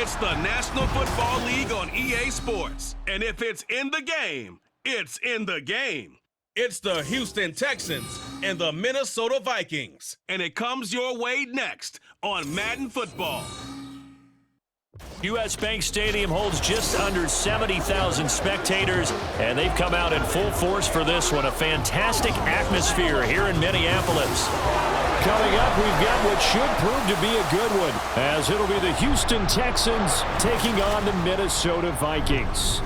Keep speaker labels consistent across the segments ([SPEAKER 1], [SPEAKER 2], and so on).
[SPEAKER 1] It's the National Football League on EA Sports. And if it's in the game, it's in the game. It's the Houston Texans and the Minnesota Vikings. And it comes your way next on Madden Football.
[SPEAKER 2] U.S. Bank Stadium holds just under 70,000 spectators, and they've come out in full force for this one. A fantastic atmosphere here in Minneapolis. Coming up, we've got what should prove to be a good one, as it'll be the Houston Texans taking on the Minnesota Vikings.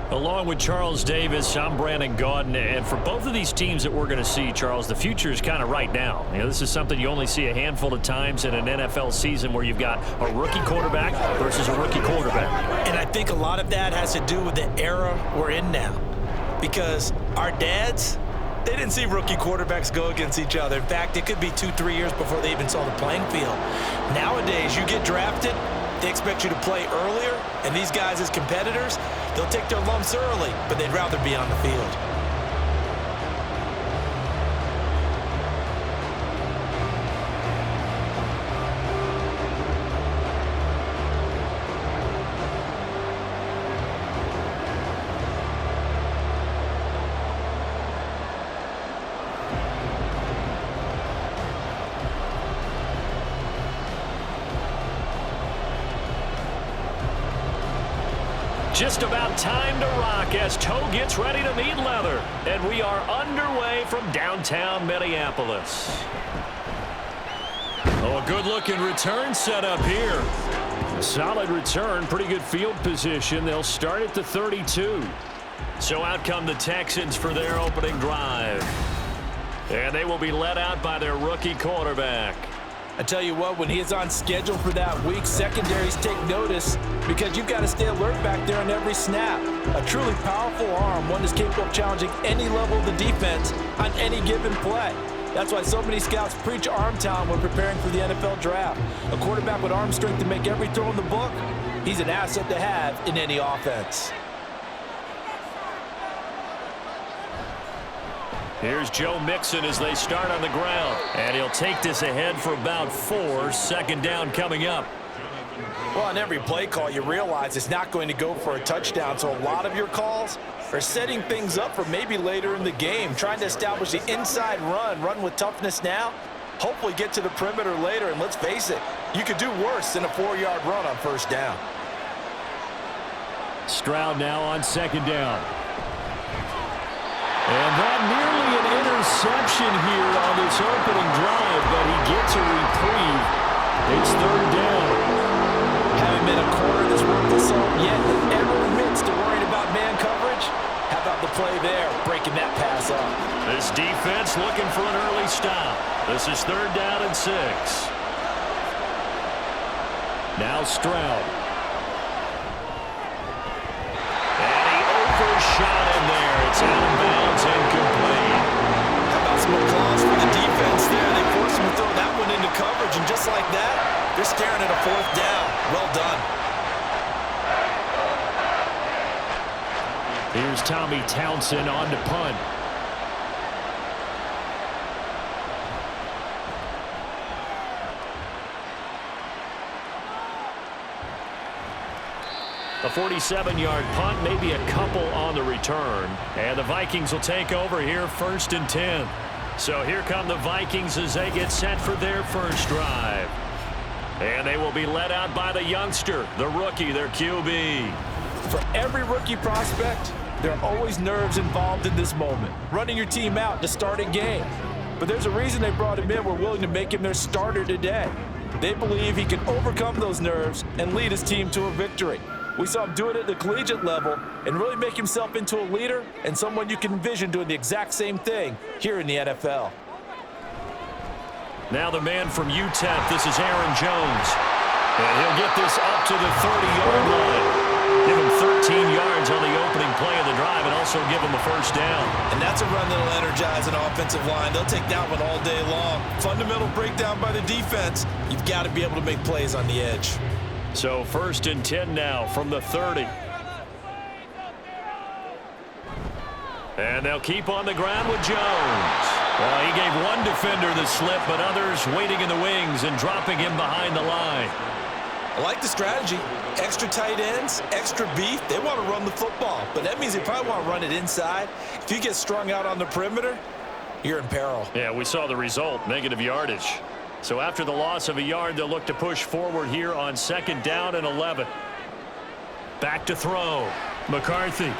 [SPEAKER 2] Along with Charles Davis, I'm Brandon Gaudin, and for both of these teams that we're going to see, Charles, the future is kind of right now. You know, this is something you only see a handful of times in an NFL season where you've got a rookie quarterback versus a rookie quarterback. And I think a lot of that has to do with the era we're in now, because our dads, they didn't see rookie quarterbacks go against each other. In fact, it could be 2-3 years before they even saw the playing field. Nowadays, you get drafted, they expect you to play earlier, and these guys as competitors, they'll take their lumps early, but they'd rather be on the field. Just about time to rock as Toe gets ready to meet leather. And we are underway from downtown Minneapolis. Oh, a good-looking return set up here. Solid return, pretty good field position. They'll start at the 32. So out come the Texans for their opening drive. And they will be led out by their rookie quarterback. I tell you what, when he is on schedule for that week, secondaries take notice because you've got to stay alert back there on every snap. A truly powerful arm, one that's capable of challenging any level of the defense on any given play. That's why so many scouts preach arm talent when preparing for the NFL draft. A quarterback with arm strength to make every throw in the book, he's an asset to have in any offense. Here's Joe Mixon as they start on the ground. And he'll take this ahead for about 4. Second down coming up. Well, on every play call, you realize it's not going to go for a touchdown. So a lot of your calls are setting things up for maybe later in the game, trying to establish the inside run with toughness now, hopefully get to the perimeter later. And let's face it, you could do worse than a 4-yard run on first down. Stroud now on second down. And that nearly an interception here on this opening drive, but he gets a reprieve. It's third down. Haven't been a quarter this worth the salt yet that ever admits to worrying about man coverage. How about the play there, breaking that pass up? This defense looking for an early stop. This is third down and 6. Now Stroud. And he overshot him there. It's out of bounds and complete. How about some applause for the defense there? They forced him to throw that one into coverage, and just like that, they're staring at a fourth down. Well done. Here's Tommy Townsend on to punt. A 47-yard punt, maybe a couple on the return. And the Vikings will take over here, 1st and 10. So here come the Vikings as they get set for their first drive. And they will be led out by the youngster, the rookie, their QB. For every rookie prospect, there are always nerves involved in this moment. Running your team out to start a game. But there's a reason they brought him in. We're willing to make him their starter today. They believe he can overcome those nerves and lead his team to a victory. We saw him do it at the collegiate level and really make himself into a leader and someone you can envision doing the exact same thing here in the NFL. Now the man from UTEP, this is Aaron Jones. And he'll get this up to the 30-yard line. Give him 13 yards on the opening play of the drive and also give him a first down. And that's a run that'll energize an offensive line. They'll take that one all day long. Fundamental breakdown by the defense. You've got to be able to make plays on the edge. So 1st and 10 now from the 30. And they'll keep on the ground with Jones. Well, he gave one defender the slip, but others waiting in the wings and dropping him behind the line.
[SPEAKER 3] I like the strategy. Extra tight ends, extra beef. They want to run the football, but that means they probably want to run it inside. If you get strung out on the perimeter, you're in peril.
[SPEAKER 2] Yeah, we saw the result, negative yardage. So after the loss of a yard, they'll look to push forward here on 2nd down and 11. Back to throw. McCarthy.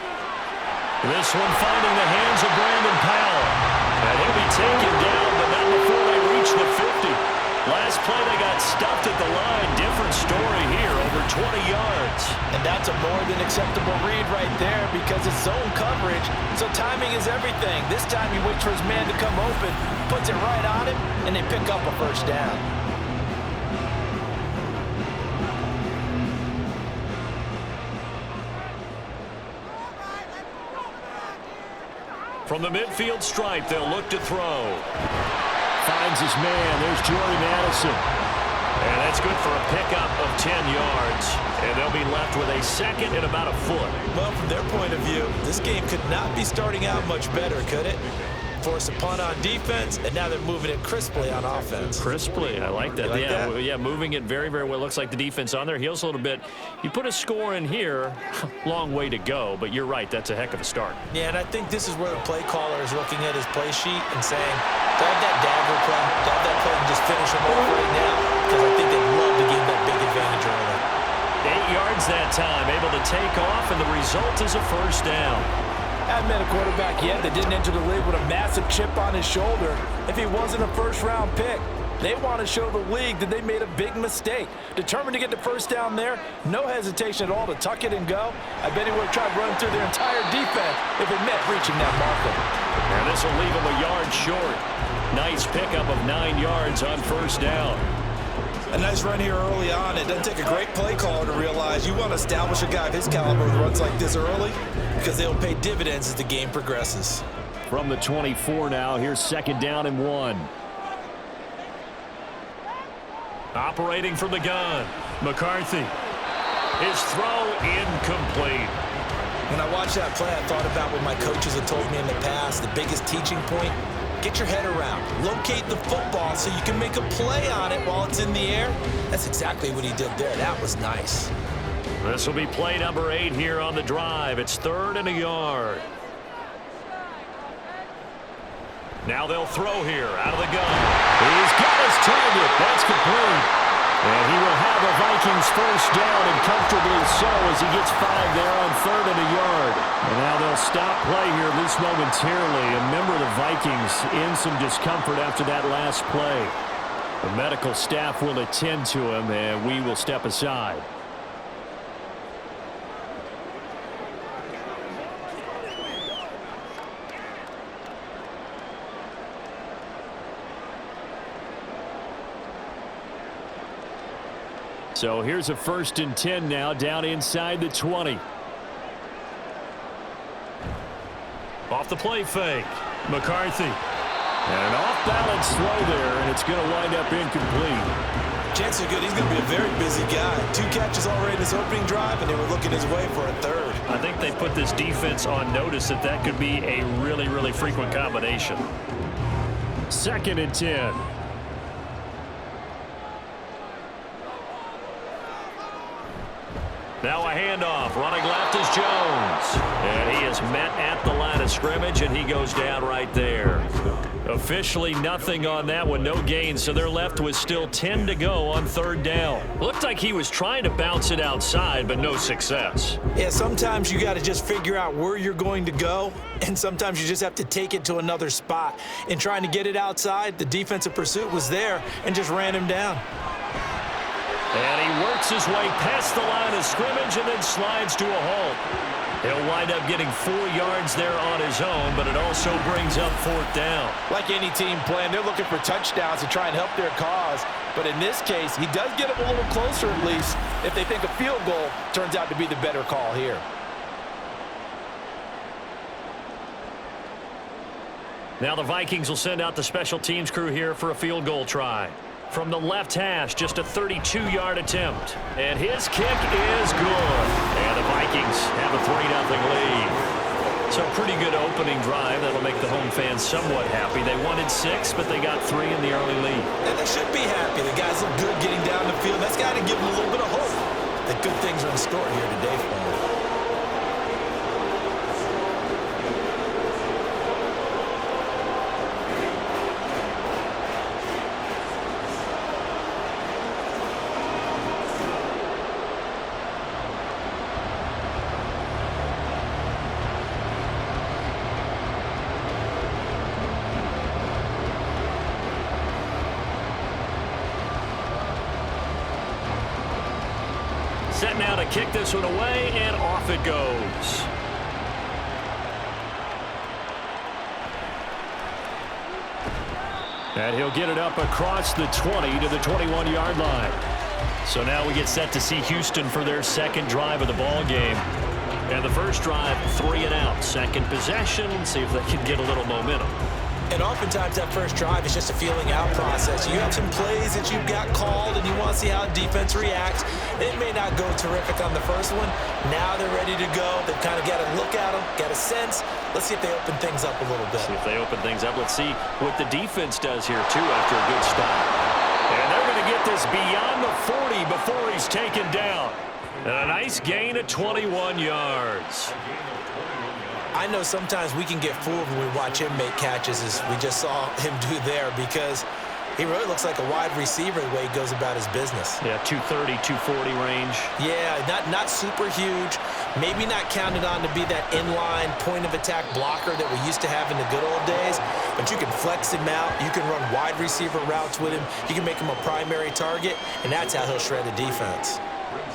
[SPEAKER 2] This one finding the hands of Brandon Powell. And he'll be taken down, but not before they reach the 50. Last play, they got stuffed at the line. Different story here, over 20 yards.
[SPEAKER 3] And that's a more than acceptable read right there because it's zone coverage, so timing is everything. This time he waits for his man to come open, puts it right on him, and they pick up a first down.
[SPEAKER 2] From the midfield stripe, they'll look to throw. Finds his man. There's Jordy Madison. And that's good for a pickup of 10 yards. And they'll be left with a 2nd and about a foot.
[SPEAKER 3] Well, from their point of view, this game could not be starting out much better, could it? Force a punt on defense, and now they're moving it crisply on offense.
[SPEAKER 2] Crisply, I like that.
[SPEAKER 3] You like
[SPEAKER 2] yeah,
[SPEAKER 3] that?
[SPEAKER 2] yeah, moving it very, very well. Looks like the defense on their heels a little bit. You put a score in here, long way to go, but you're right, that's a heck of a start.
[SPEAKER 3] Yeah, and I think this is where the play caller is looking at his play sheet and saying, do I have that dagger play? Do I have that play and just finish him off right now? Because I think they'd love to gain that big advantage early.
[SPEAKER 2] 8 yards that time, able to take off, and the result is a first down.
[SPEAKER 3] Haven't met a quarterback yet that didn't enter the league with a massive chip on his shoulder if he wasn't a first-round pick. They want to show the league that they made a big mistake. Determined to get the first down there, no hesitation at all to tuck it and go. I bet he would have tried running through their entire defense if it meant reaching that marker.
[SPEAKER 2] And this will leave him a yard short. Nice pickup of 9 yards on first down.
[SPEAKER 3] A nice run here early on. It doesn't take a great play caller to realize you want to establish a guy of his caliber with runs like this early because they'll pay dividends as the game progresses.
[SPEAKER 2] From the 24 now, here's 2nd down and 1. Operating from the gun, McCarthy. His throw incomplete.
[SPEAKER 3] When I watched that play, I thought about what my coaches have told me in the past. The biggest teaching point, get your head around. Locate the football so you can make a play on it while it's in the air. That's exactly what he did there. That was nice.
[SPEAKER 2] This will be play number 8 here on the drive. It's 3rd and a yard. Now they'll throw here out of the gun. He's got his target. That's complete. And he will have a Vikings first down, and comfortably so as he gets 5 there on 3rd and a yard. And now they'll stop play here, at least momentarily. A member of the Vikings in some discomfort after that last play. The medical staff will attend to him, and we will step aside. So here's a 1st and 10 now, down inside the 20. Off the play fake, McCarthy. And an off-balance throw there, and it's going to wind up incomplete.
[SPEAKER 3] Chances are good he's going to be a very busy guy. 2 catches already in this opening drive, and they were looking his way for a 3rd.
[SPEAKER 2] I think they put this defense on notice that that could be a really, really frequent combination. 2nd and 10. Now a handoff. Running left is Jones. And he is met at the line of scrimmage, and he goes down right there. Officially nothing on that one. No gain, so they're left with still 10 to go on 3rd down. Looked like he was trying to bounce it outside, but no success.
[SPEAKER 3] Yeah, sometimes you got to just figure out where you're going to go, and sometimes you just have to take it to another spot. In trying to get it outside, the defensive pursuit was there and just ran him down.
[SPEAKER 2] And he works his way past the line of scrimmage and then slides to a halt. He'll wind up getting 4 yards there on his own, but it also brings up 4th down.
[SPEAKER 3] Like any team playing, they're looking for touchdowns to try and help their cause. But in this case, he does get them a little closer at least if they think a field goal turns out to be the better call here.
[SPEAKER 2] Now the Vikings will send out the special teams crew here for a field goal try. From the left hash, just a 32-yard attempt. And his kick is good. And the Vikings have a 3-0 lead. So pretty good opening drive. That'll make the home fans somewhat happy. They wanted 6, but they got 3 in the early lead.
[SPEAKER 3] And they should be happy. The guys look good getting down the field. That's got to give them a little bit of hope that good things are in store here today for them.
[SPEAKER 2] Set now to kick this one away, and off it goes. And he'll get it up across the 20 to the 21-yard line. So now we get set to see Houston for their second drive of the ball game. And the first drive, 3 and out. Second possession, see if they can get a little momentum.
[SPEAKER 3] And oftentimes that first drive is just a feeling out process. You have some plays that you've got called and you want to see how defense reacts. It may not go terrific on the first one. Now they're ready to go. They've kind of got to look at them, got a sense. Let's see if they open things up a little bit.
[SPEAKER 2] See if they open things up. Let's see what the defense does here, too, after a good stop. And they're going to get this beyond the 40 before he's taken down. And a nice gain of 21 yards.
[SPEAKER 3] I know sometimes we can get fooled when we watch him make catches, as we just saw him do there, because he really looks like a wide receiver the way he goes about his business.
[SPEAKER 2] Yeah, 230, 240 range.
[SPEAKER 3] Yeah, not super huge. Maybe not counted on to be that inline point-of-attack blocker that we used to have in the good old days, but you can flex him out. You can run wide receiver routes with him. You can make him a primary target, and that's how he'll shred a defense.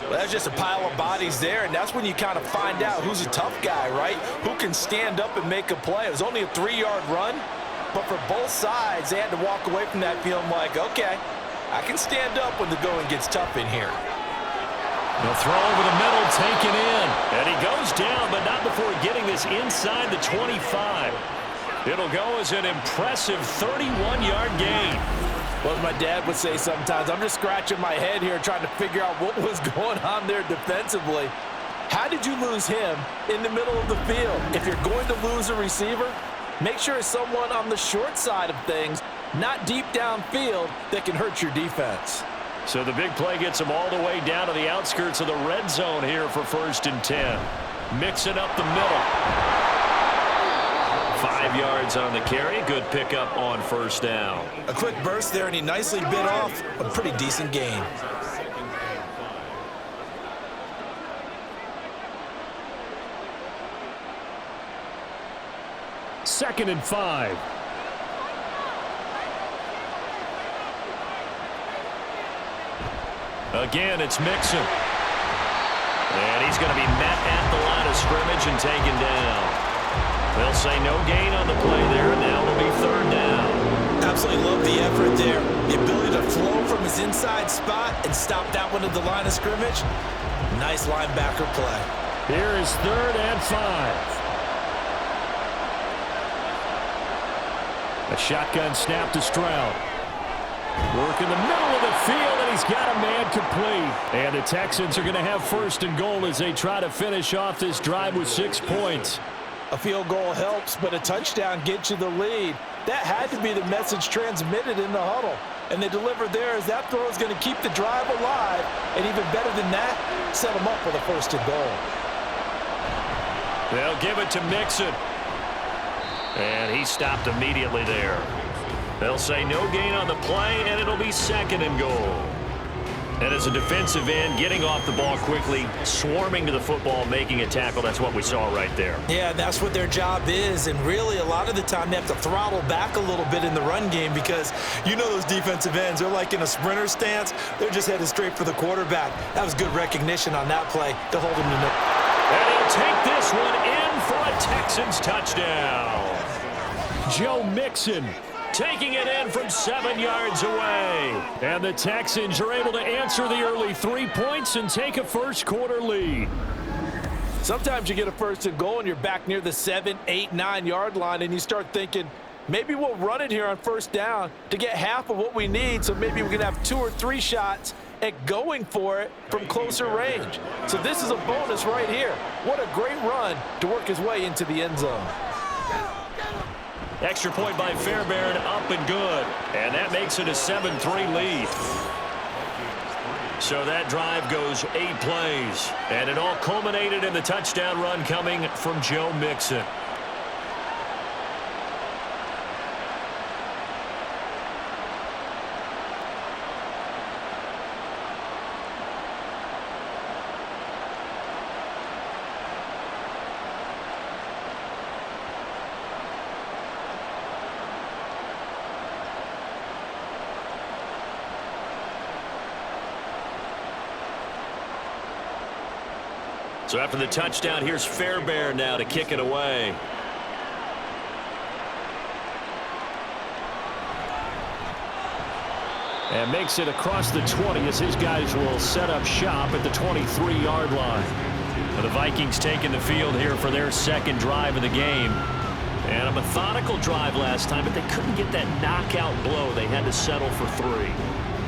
[SPEAKER 4] Well, that's just a pile of bodies there, and that's when you kind of find out who's a tough guy, right? Who can stand up and make a play. It was only a 3-yard run, but for both sides, they had to walk away from that feeling like, okay, I can stand up when the going gets tough in here.
[SPEAKER 2] The throw over the middle, taken in. And he goes down, but not before getting this inside the 25. It'll go as an impressive 31-yard gain.
[SPEAKER 4] Well, as my dad would say sometimes, I'm just scratching my head here trying to figure out what was going on there defensively. How did you lose him in the middle of the field? If you're going to lose a receiver, make sure it's someone on the short side of things, not deep downfield, that can hurt your defense.
[SPEAKER 2] So the big play gets him all the way down to the outskirts of the red zone here for 1st and 10. Mixing up the middle. 5 yards on the carry. Good pickup on 1st down.
[SPEAKER 3] A quick burst there, and he nicely bit off a pretty decent gain.
[SPEAKER 2] Second and 5. Again, it's Mixon. And he's going to be met at the line of scrimmage and taken down. They'll say no gain on the play there, and now it'll be 3rd down.
[SPEAKER 3] Absolutely love the effort there. The ability to flow from his inside spot and stop that one at the line of scrimmage. Nice linebacker play.
[SPEAKER 2] Here is 3rd and 5. A shotgun snap to Stroud. Work in the middle of the field, and he's got a man complete. And the Texans are going to have 1st and goal as they try to finish off this drive with 6 points.
[SPEAKER 4] A field goal helps, but a touchdown gets you the lead. That had to be the message transmitted in the huddle. And they delivered there as that throw is going to keep the drive alive. And even better than that, set them up for the 1st and goal.
[SPEAKER 2] They'll give it to Mixon. And he stopped immediately there. They'll say no gain on the play, and it'll be 2nd and goal. And as a defensive end, getting off the ball quickly, swarming to the football, making a tackle, that's what we saw right there.
[SPEAKER 3] Yeah, that's what their job is, and really a lot of the time they have to throttle back a little bit in the run game because you know those defensive ends, they're like in a sprinter stance. They're just headed straight for the quarterback. That was good recognition on that play to hold him to no.
[SPEAKER 2] And he'll take this one in for a Texans touchdown. Joe Mixon taking it in from 7 yards away. And the Texans are able to answer the early 3 points and take a 1st quarter lead.
[SPEAKER 4] Sometimes you get a 1st and goal and you're back near the 7, 8, 9 yard line and you start thinking, maybe we'll run it here on 1st down to get half of what we need, so maybe we can have 2 or 3 shots
[SPEAKER 3] at going for it from closer range. So this is a bonus right here. What a great run to work his way into the end zone.
[SPEAKER 2] Extra point by Fairbairn, up and good. And that makes it a 7-3 lead. So that drive goes 8 plays. And it all culminated in the touchdown run coming from Joe Mixon. So after the touchdown, here's Fairbairn now to kick it away. And makes it across the 20 as his guys will set up shop at the 23-yard line. The Vikings taking the field here for their second drive of the game. And a methodical drive last time, but they couldn't get that knockout blow. They had to settle for 3.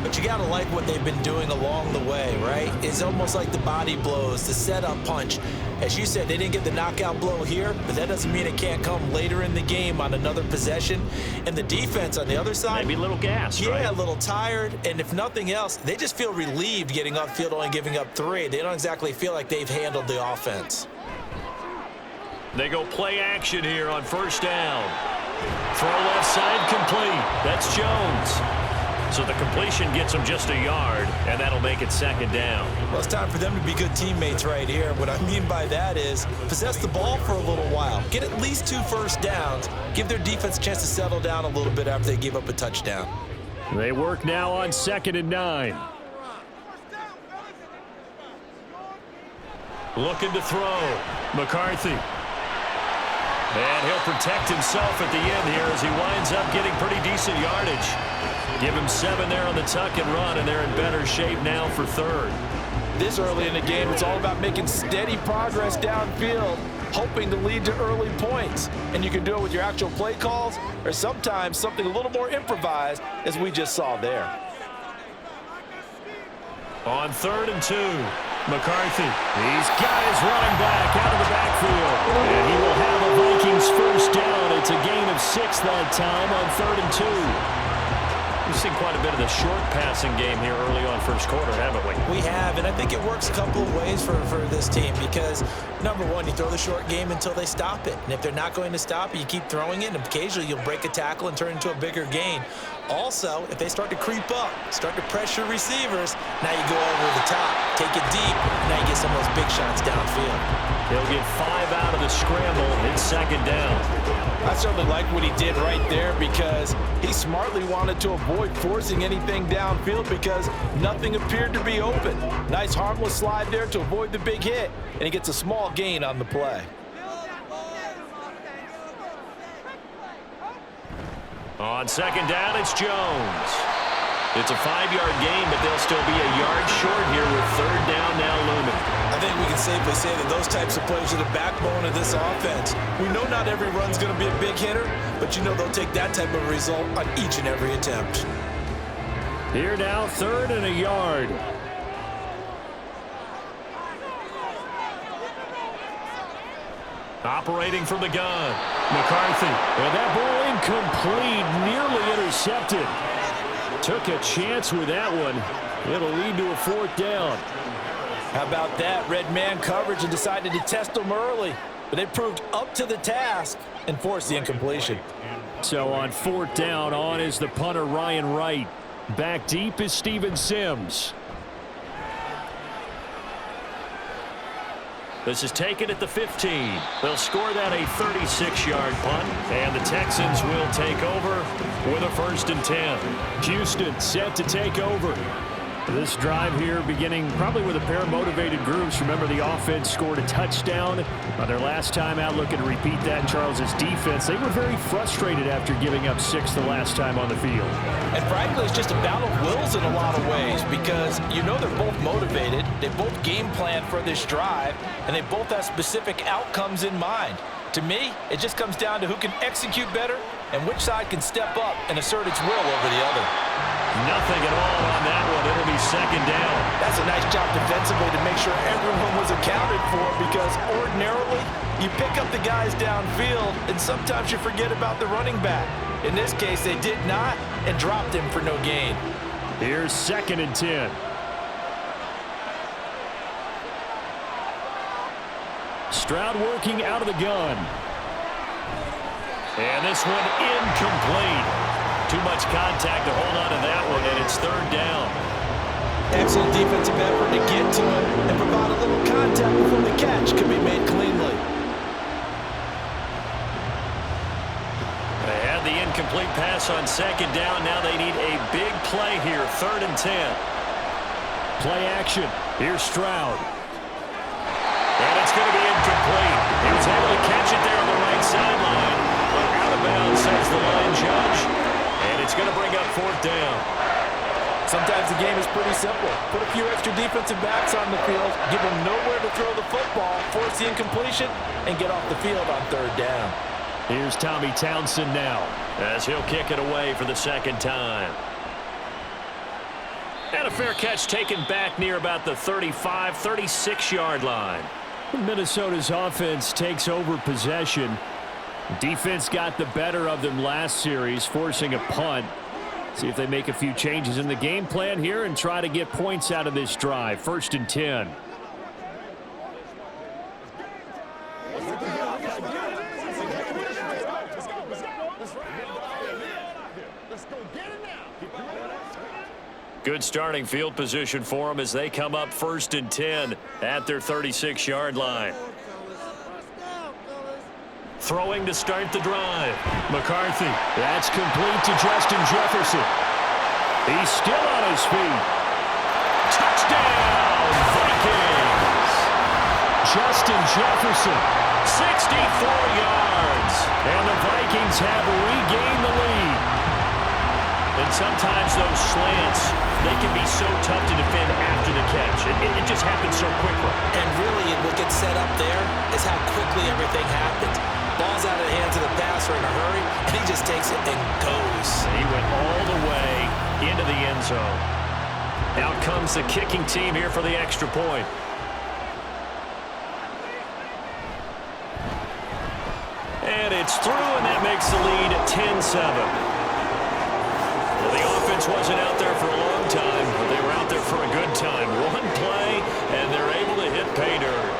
[SPEAKER 3] But you got to like what they've been doing along the way, right? It's almost like the body blows, the setup punch. As you said, they didn't get the knockout blow here, but that doesn't mean it can't come later in the game on another possession. And the defense on the other side,
[SPEAKER 2] maybe a little gassed,
[SPEAKER 3] right?
[SPEAKER 2] Yeah,
[SPEAKER 3] a little tired. And if nothing else, they just feel relieved getting upfield, only giving up 3. They don't exactly feel like they've handled the offense.
[SPEAKER 2] They go play action here on first down. Throw left side complete. That's Jones. So the completion gets them just a yard, and that'll make it second down.
[SPEAKER 3] Well, it's time for them to be good teammates right here. What I mean by that is possess the ball for a little while. Get at least 2 first downs. Give their defense a chance to settle down a little bit after they give up a touchdown.
[SPEAKER 2] They work now on 2nd and 9. Looking to throw. McCarthy. And he'll protect himself at the end here as he winds up getting pretty decent yardage. Give him 7 there on the tuck and run, and they're in better shape now for 3rd.
[SPEAKER 3] This early in the game, it's all about making steady progress downfield, hoping to lead to early points. And you can do it with your actual play calls or sometimes something a little more improvised, as we just saw there.
[SPEAKER 2] On 3rd and 2, McCarthy. These guys running back out of the backfield. And he will have a Vikings first down. It's a gain of 6 that time on 3rd and 2. We've seen quite a bit of the short passing game here early on first quarter, haven't we?
[SPEAKER 3] We have, and I think it works a couple of ways for this team because, number one, you throw the short game until they stop it. And if they're not going to stop it, you keep throwing it, and occasionally you'll break a tackle and turn it into a bigger gain. Also, if they start to creep up, start to pressure receivers, now you go over the top, take it deep, and now you get some of those big shots downfield.
[SPEAKER 2] He'll get 5 out of the scramble in 2nd down.
[SPEAKER 3] I certainly like what he did right there because he smartly wanted to avoid forcing anything downfield because nothing appeared to be open. Nice harmless slide there to avoid the big hit, and he gets a small gain on the play.
[SPEAKER 2] On 2nd down, it's Jones. It's a 5-yard gain, but they'll still be a yard short here with 3rd down now looming.
[SPEAKER 3] I think we can safely say that those types of plays are the backbone of this offense. We know not every run's going to be a big hitter, but you know they'll take that type of result on each and every attempt.
[SPEAKER 2] Here now, 3rd and a yard. Operating from the gun, McCarthy. And that ball incomplete, nearly intercepted. Took a chance with that one. It'll lead to a 4th down.
[SPEAKER 3] How about that? Red man coverage and decided to test them early. But they proved up to the task and forced the incompletion.
[SPEAKER 2] So on 4th down, on is the punter Ryan Wright. Back deep is Steven Sims. This is taken at the 15. They'll score that a 36-yard punt, and the Texans will take over with a 1st and 10. Houston set to take over. This drive here beginning probably with a pair of motivated groups. Remember, the offense scored a touchdown on their last time out. Looking to repeat that in Charles's defense. They were very frustrated after giving up 6 the last time on the field.
[SPEAKER 3] And frankly, it's just a battle of wills in a lot of ways because you know they're both motivated. They both game plan for this drive, and they both have specific outcomes in mind. To me, it just comes down to who can execute better and which side can step up and assert its will over the other.
[SPEAKER 2] Nothing at all on that one. It'll be second down.
[SPEAKER 4] That's a nice job defensively to make sure everyone was accounted for, because ordinarily you pick up the guys downfield and sometimes you forget about the running back. In this case, they did not and dropped him for no gain.
[SPEAKER 2] Here's 2nd and 10. Stroud working out of the gun. And this one incomplete. Too much contact to hold on to that one, and it's 3rd down.
[SPEAKER 4] Excellent defensive effort to get to it and provide a little contact before the catch could be made cleanly.
[SPEAKER 2] They had the incomplete pass on 2nd down. Now they need a big play here, 3rd and 10. Play action. Here's Stroud. And it's going to be incomplete. He was able to catch it there on the right sideline, but out of bounds, says the line judge. And it's going to bring up 4th down.
[SPEAKER 4] Sometimes the game is pretty simple. Put a few extra defensive backs on the field, give them nowhere to throw the football, force the incompletion, and get off the field on 3rd down.
[SPEAKER 2] Here's Tommy Townsend now, as he'll kick it away for the 2nd time. And a fair catch taken back near about the 35, 36-yard line. Minnesota's offense takes over possession. Defense got the better of them last series, forcing a punt. See if they make a few changes in the game plan here and try to get points out of this drive. 1st and 10. Good starting field position for them as they come up 1st and 10 at their 36-yard line. Throwing to start the drive. McCarthy. That's complete to Justin Jefferson. He's still on his feet. Touchdown, Vikings. Justin Jefferson, 64 yards. And the Vikings have regained the lead. And sometimes those slants, they can be so tough to defend after the catch. It just happens so quickly.
[SPEAKER 4] And really, what gets set up there is how quickly everything happens. Ball's out of the hands of the passer in a hurry, and he just takes it and goes.
[SPEAKER 2] He went all the way into the end zone. Out comes the kicking team here for the extra point. And it's through, and that makes the lead 10-7. Well, the offense wasn't out there for a long time, but they were out there for a good time. One play, and they're able to hit pay dirt.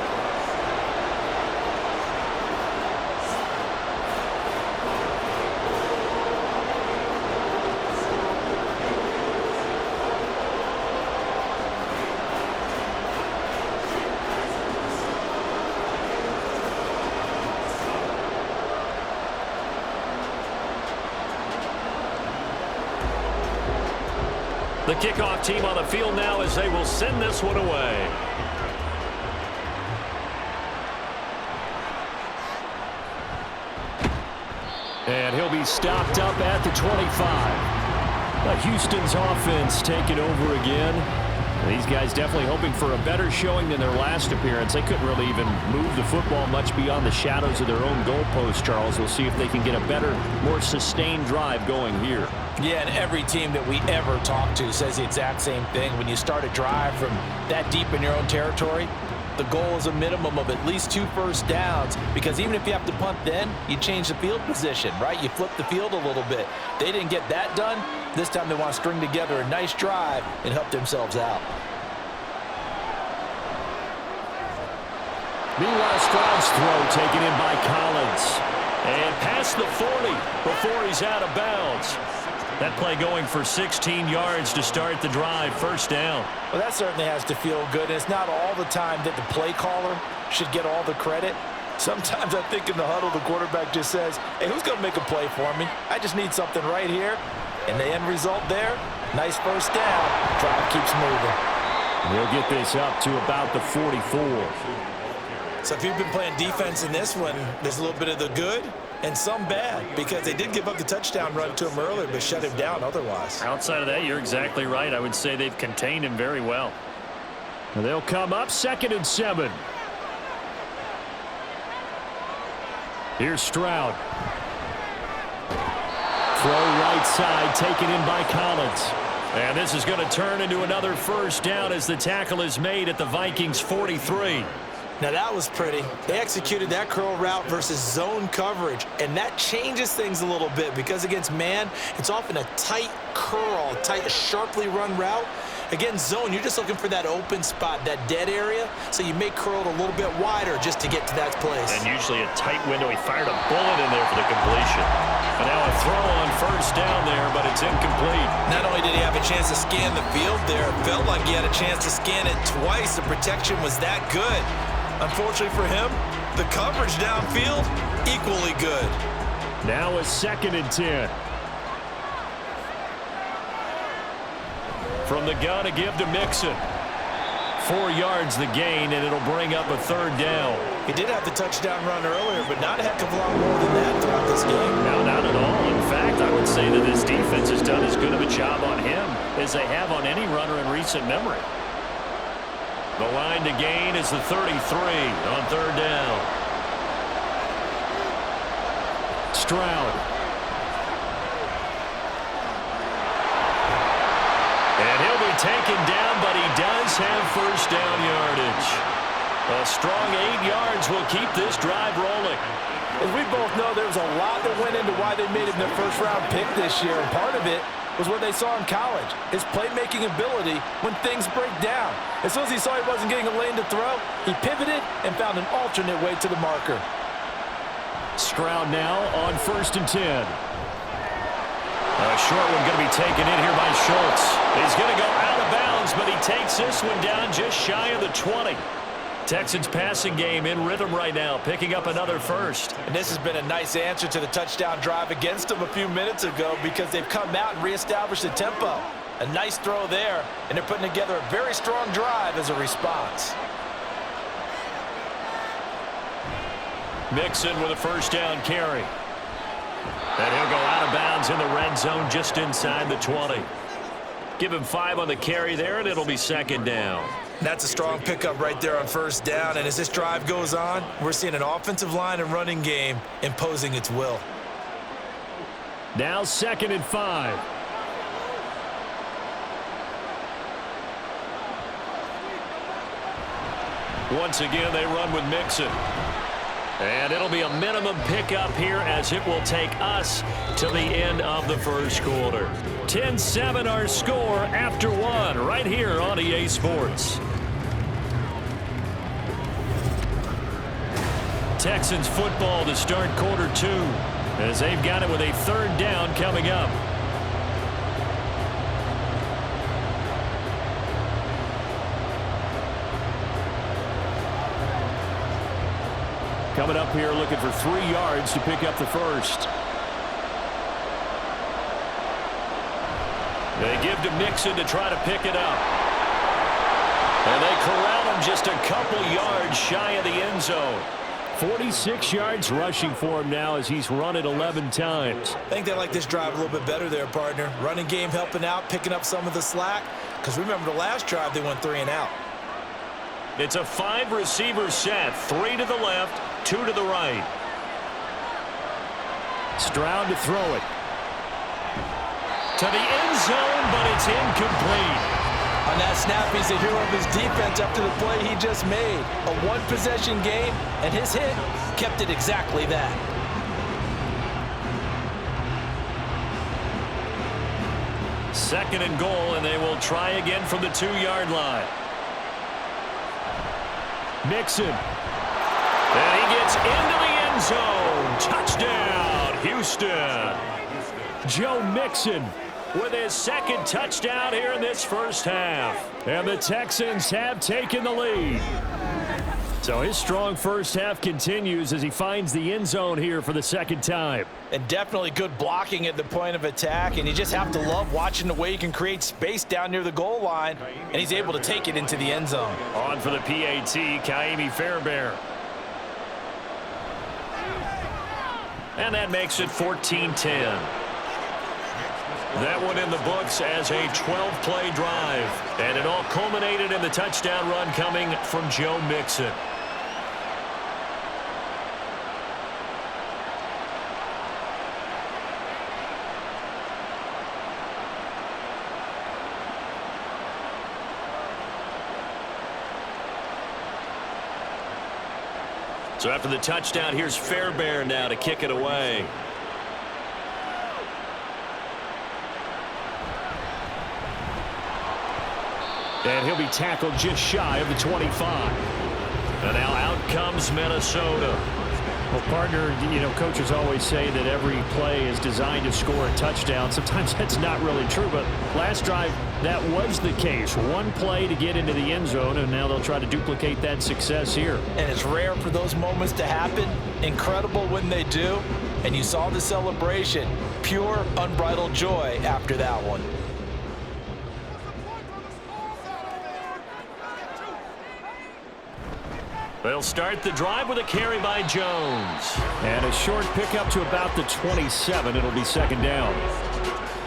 [SPEAKER 2] The kickoff team on the field now as they will send this one away. And he'll be stopped up at the 25. Houston's offense taking over again. These guys definitely hoping for a better showing than their last appearance. They couldn't really even move the football much beyond the shadows of their own goalpost, Charles. We'll see if they can get a better, more sustained drive going here.
[SPEAKER 4] Yeah, and every team that we ever talk to says the exact same thing. When you start a drive from that deep in your own territory, the goal is a minimum of at least 2 first downs, because even if you have to punt then, you change the field position, right? You flip the field a little bit. They didn't get that done. This time they want to string together a nice drive and help themselves out.
[SPEAKER 2] Meanwhile, Stroud's throw taken in by Collins. And past the 40 before he's out of bounds. That play going for 16 yards to start the drive, 1st down.
[SPEAKER 4] Well, that certainly has to feel good. It's not all the time that the play caller should get all the credit. Sometimes I think in the huddle, the quarterback just says, hey, who's going to make a play for me? I just need something right here. And the end result there, nice 1st down. Drive keeps moving.
[SPEAKER 2] He'll get this up to about the 44.
[SPEAKER 4] So if you've been playing defense in this one, there's a little bit of the good and some bad, because they did give up the touchdown run to him earlier, but shut him down otherwise.
[SPEAKER 2] Outside of that, you're exactly right. I would say they've contained him very well. They'll come up 2nd and 7. Here's Stroud. Throw right side, taken in by Collins. And this is going to turn into another first down as the tackle is made at the Vikings 43.
[SPEAKER 4] Now that was pretty. They executed that curl route versus zone coverage, and that changes things a little bit because against man, it's often a tight curl, tight, sharply run route. Against zone, you're just looking for that open spot, that dead area, so you may curl it a little bit wider just to get to that place.
[SPEAKER 2] And usually a tight window. He fired a bullet in there for the completion. And now a throw on first down there, but it's incomplete.
[SPEAKER 4] Not only did he have a chance to scan the field there, it felt like he had a chance to scan it twice. The protection was that good. Unfortunately for him, the coverage downfield, equally good.
[SPEAKER 2] Now a 2nd and 10. From the gun, a give to Mixon. 4 yards the gain, and it'll bring up a 3rd down.
[SPEAKER 4] He did have the touchdown run earlier, but not a heck of a lot more than that throughout this game.
[SPEAKER 2] No, not at all. In fact, I would say that this defense has done as good of a job on him as they have on any runner in recent memory. The line to gain is the 33 on 3rd down. Stroud. And he'll be taken down, but he does have first down yardage. A strong 8 yards will keep this drive rolling.
[SPEAKER 3] As we both know, there was a lot that went into why they made him their first-round pick this year, and part of it was what they saw in college, his playmaking ability when things break down. As soon as he saw he wasn't getting a lane to throw, he pivoted and found an alternate way to the marker.
[SPEAKER 2] Stroud now on 1st and 10. A short one going to be taken in here by Schultz. He's going to go out of bounds, but he takes this one down just shy of the 20. Texans passing game in rhythm right now, picking up another first.
[SPEAKER 4] And this has been a nice answer to the touchdown drive against them a few minutes ago because they've come out and reestablished the tempo. A nice throw there, and they're putting together a very strong drive as a response.
[SPEAKER 2] Mixon with a first down carry. And he'll go out of bounds in the red zone just inside the 20. Give him 5 on the carry there, and it'll be 2nd down.
[SPEAKER 4] That's a strong pickup right there on first down, and as this drive goes on, we're seeing an offensive line and running game imposing its will.
[SPEAKER 2] Now 2nd and 5. Once again, they run with Mixon. And it'll be a minimum pickup here as it will take us to the end of the first quarter. 10-7 our score after 1 right here on EA Sports. Texans football to start quarter 2 as they've got it with a 3rd down coming up. Coming up here looking for 3 yards to pick up the first. They give to Mixon to try to pick it up. And they corral him just a couple yards shy of the end zone. 46 yards rushing for him now as he's run it 11 times.
[SPEAKER 4] I think they like this drive a little bit better there, partner. Running game helping out, picking up some of the slack. Because remember the last drive they went 3 and out.
[SPEAKER 2] It's a 5-receiver set. 3 to the left, 2 to the right. Stroud to throw it. To the end zone, but it's incomplete.
[SPEAKER 4] On that snap, he's the hero of his defense after the play he just made. A 1-possession game, and his hit kept it exactly that.
[SPEAKER 2] Second and goal, and they will try again from the 2-yard line. Mixon. And he gets into the end zone. Touchdown, Houston. Joe Mixon with his 2nd touchdown here in this first half. And the Texans have taken the lead. So his strong first half continues as he finds the end zone here for the 2nd time.
[SPEAKER 4] And definitely good blocking at the point of attack, and you just have to love watching the way he can create space down near the goal line, and he's able to take it into the end zone.
[SPEAKER 2] On for the PAT, Kaimi Fairbairn. And that makes it 14-10. That one in the books as a 12-play drive. And it all culminated in the touchdown run coming from Joe Mixon. So after the touchdown, here's Fairbairn now to kick it away. And he'll be tackled just shy of the 25. And now out comes Minnesota.
[SPEAKER 5] Well, partner, coaches always say that every play is designed to score a touchdown. Sometimes that's not really true, but last drive, that was the case. One play to get into the end zone, and now they'll try to duplicate that success here.
[SPEAKER 3] And it's rare for those moments to happen. Incredible when they do. And you saw the celebration. Pure, unbridled joy after that one.
[SPEAKER 2] They'll start the drive with a carry by Jones.
[SPEAKER 5] And a short pickup to about the 27. It'll be second down.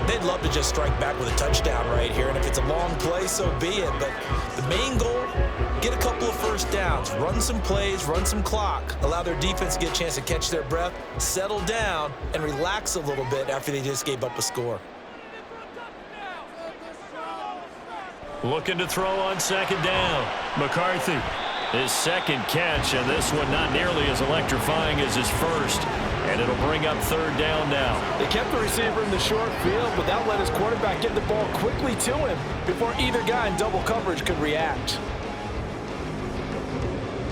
[SPEAKER 3] They'd love to just strike back with a touchdown right here, and if it's a long play, so be it. But the main goal, get a couple of first downs, run some plays, run some clock, allow their defense to get a chance to catch their breath, settle down, and relax a little bit after they just gave up a score.
[SPEAKER 2] Looking to throw on second down. McCarthy. His second catch, and this one not nearly as electrifying as his first. And it'll bring up third down now.
[SPEAKER 3] They kept the receiver in the short field, but that let his quarterback get the ball quickly to him before either guy in double coverage could react.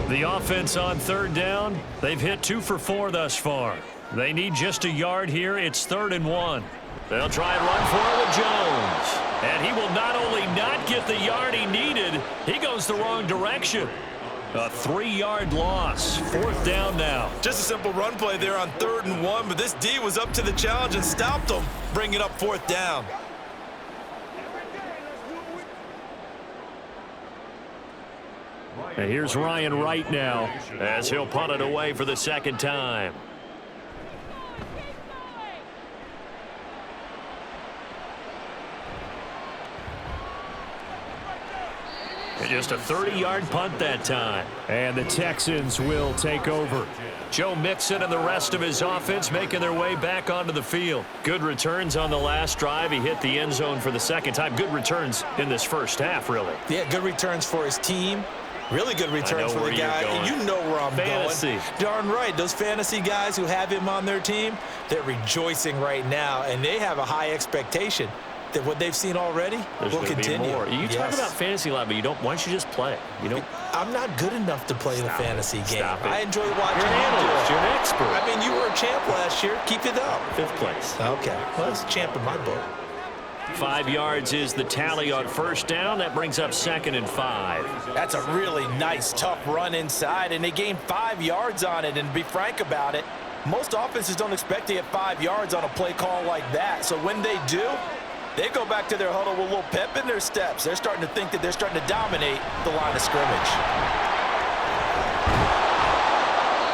[SPEAKER 2] The offense on third down, they've hit 2 for 4 thus far. They need just a yard here. It's 3rd and 1. They'll try and run for it with Jones. And he will not only not get the yard he needed, he goes the wrong direction. A 3-yard loss. 4th down now.
[SPEAKER 3] Just a simple run play there on 3rd and 1, but this D was up to the challenge and stopped him, bringing up 4th down.
[SPEAKER 2] And here's Ryan Wright now as he'll punt it away for the second time. And just a 30-yard punt that time.
[SPEAKER 5] And the Texans will take over.
[SPEAKER 2] Joe Mixon and the rest of his offense making their way back onto the field. Good returns on the last drive. He hit the end zone for the second time. Good returns in this first half, really.
[SPEAKER 3] Yeah, good returns for his team. Really good returns for the guy. And you know where I'm going. Darn right. Those fantasy guys who have him on their team, they're rejoicing right now, and they have a high expectation that what they've seen already will continue.
[SPEAKER 2] More. You talk about fantasy live, but you don't. Why don't you just play it? You don't.
[SPEAKER 3] I'm not good enough to play the fantasy game. I enjoy watching
[SPEAKER 2] You're an analyst. You're an expert.
[SPEAKER 3] I mean, you were a champ last year. Keep it up.
[SPEAKER 2] 5th place.
[SPEAKER 3] Okay. Well, it's a champ in my book.
[SPEAKER 2] 5 yards is the tally on first down. That brings up 2nd and 5.
[SPEAKER 3] That's a really nice, tough run inside, and they gained 5 yards on it. And to be frank about it, most offenses don't expect to get 5 yards on a play call like that. So when they do, they go back to their huddle with a little pep in their steps. They're starting to think that they're starting to dominate the line of scrimmage.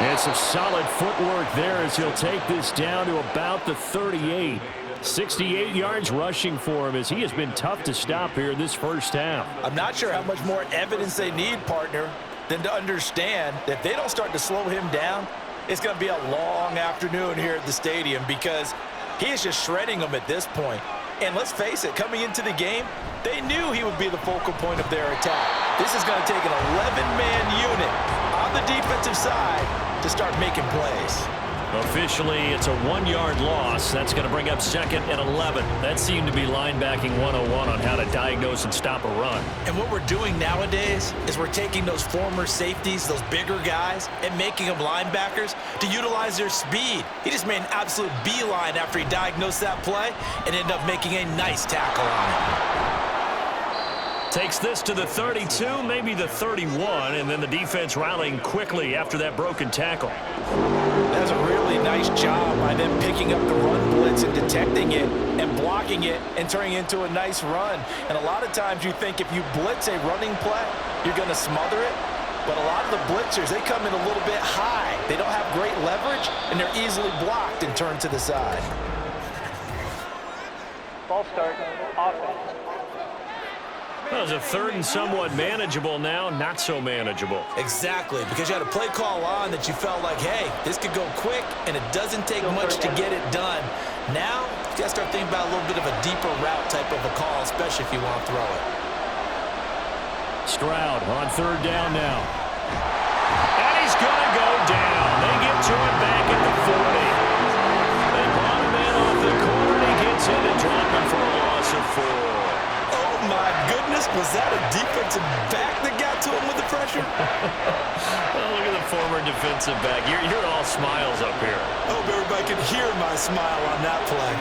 [SPEAKER 5] And some solid footwork there as he'll take this down to about the 38. 68 yards rushing for him as he has been tough to stop here in this first half.
[SPEAKER 3] I'm not sure how much more evidence they need, partner, than to understand that if they don't start to slow him down, it's going to be a long afternoon here at the stadium because he is just shredding them at this point. And let's face it, coming into the game, they knew he would be the focal point of their attack. This is going to take an 11-man unit on the defensive side to start making plays.
[SPEAKER 2] Officially, it's a 1-yard loss. That's going to bring up 2nd and 11. That seemed to be linebacking 101 on how to diagnose and stop a run.
[SPEAKER 3] And what we're doing nowadays is we're taking those former safeties, those bigger guys, and making them linebackers to utilize their speed. He just made an absolute beeline after he diagnosed that play and ended up making a nice tackle on it.
[SPEAKER 2] Takes this to the 32, maybe the 31, and then the defense rallying quickly after that broken tackle.
[SPEAKER 3] That's a really nice job by them picking up the run blitz and detecting it and blocking it and turning it into a nice run. And a lot of times you think if you blitz a running play, you're going to smother it. But a lot of the blitzers, they come in a little bit high. They don't have great leverage, and they're easily blocked and turned to the side.
[SPEAKER 6] Ball start, offense.
[SPEAKER 2] Well, it's a 3rd and somewhat manageable now, not so manageable.
[SPEAKER 3] Exactly, because you had a play call on that you felt like, hey, this could go quick, and it doesn't take much to get it done. Now, you got to start thinking about a little bit of a deeper route type of a call, especially if you want to throw it.
[SPEAKER 5] Stroud on 3rd down now.
[SPEAKER 2] And he's going to go down. They get to him back at the 40. They brought him in off the corner. He gets in and drop him for a loss of 4.
[SPEAKER 4] Oh, my goodness. Was that a defensive back that got to him with the pressure?
[SPEAKER 2] Oh, look at the former defensive back. You're all smiles up here.
[SPEAKER 4] I hope everybody could hear my smile on that play.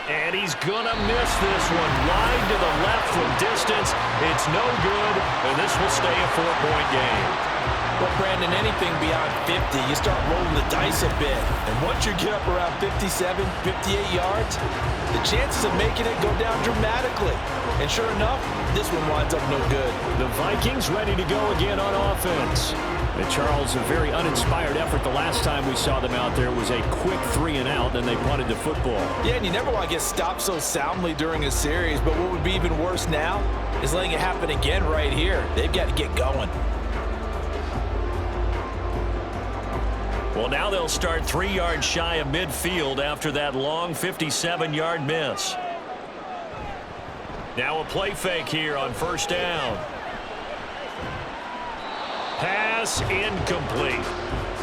[SPEAKER 2] And he's going to miss this one. Wide to the left from distance. It's no good, and this will stay a 4-point game.
[SPEAKER 4] Well, Brandon, anything beyond 50, you start rolling the dice a bit. And once you get up around 57, 58 yards, the chances of making it go down dramatically. And sure enough, this one winds up no good.
[SPEAKER 5] The Vikings ready to go again on offense. And Charles, a very uninspired effort the last time we saw them out there was a quick 3-and-out, then they punted the football.
[SPEAKER 4] Yeah, and you never want to get stopped so soundly during a series, but what would be even worse now is letting it happen again right here. They've got to get going.
[SPEAKER 2] Well, now they'll start 3 yards shy of midfield after that long 57-yard miss. Now a play fake here on first down. Pass incomplete.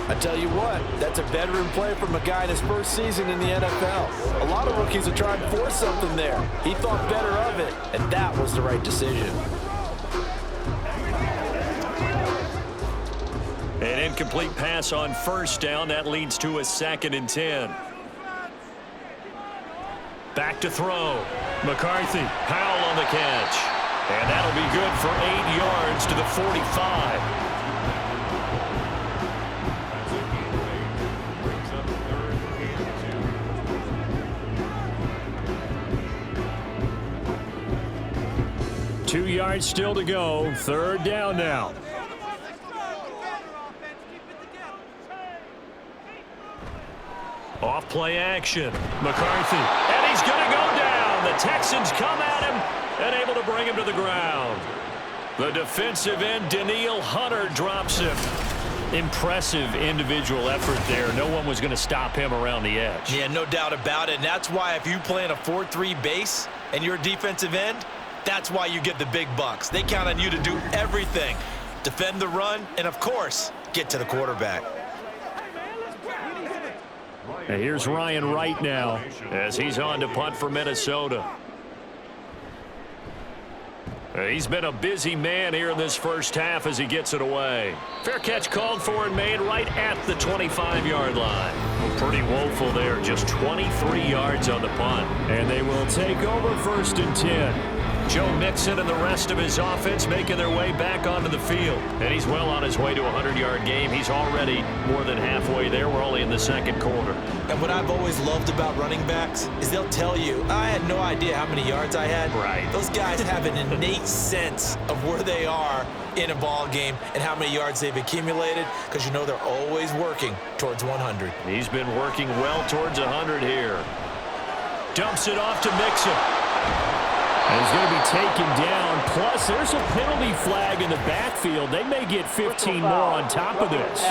[SPEAKER 4] I tell you what, that's a veteran play from a guy in his first season in the NFL. A lot of rookies are trying to force something there. He thought better of it, and that was the right decision.
[SPEAKER 2] An incomplete pass on first down. That leads to a 2nd and 10. Back to throw. McCarthy, Powell on the catch. And that'll be good for 8 yards to the 45.
[SPEAKER 5] Two yards still to go. 3rd down now.
[SPEAKER 2] Off play action. McCarthy. And he's going to go down. The Texans come at him and able to bring him to the ground. The defensive end, Danielle Hunter, drops him. Impressive individual effort there. No one was going to stop him around the edge.
[SPEAKER 4] Yeah, no doubt about it. And that's why if you play in a 4-3 base and you're a defensive end, that's why you get the big bucks. They count on you to do everything. Defend the run and, of course, get to the quarterback.
[SPEAKER 5] And here's Ryan Wright now
[SPEAKER 2] as he's on to punt for Minnesota. He's been a busy man here in this first half as he gets it away. Fair catch called for and made right at the 25-yard line. Well, pretty woeful there. Just 23 yards on the punt.
[SPEAKER 5] And they will take over 1st and 10.
[SPEAKER 2] Joe Mixon and the rest of his offense making their way back onto the field. And he's well on his way to a 100-yard game. He's already more than halfway there. We're only in the 2nd quarter.
[SPEAKER 4] And what I've always loved about running backs is they'll tell you, I had no idea how many yards I had.
[SPEAKER 2] Right.
[SPEAKER 4] Those guys have an innate sense of where they are in a ball game and how many yards they've accumulated because you know they're always working towards 100.
[SPEAKER 2] He's been working well towards 100 here. Dumps it off to Mixon.
[SPEAKER 5] And he's going to be taken down. Plus, there's a penalty flag in the backfield. They may get 15 more on top of this.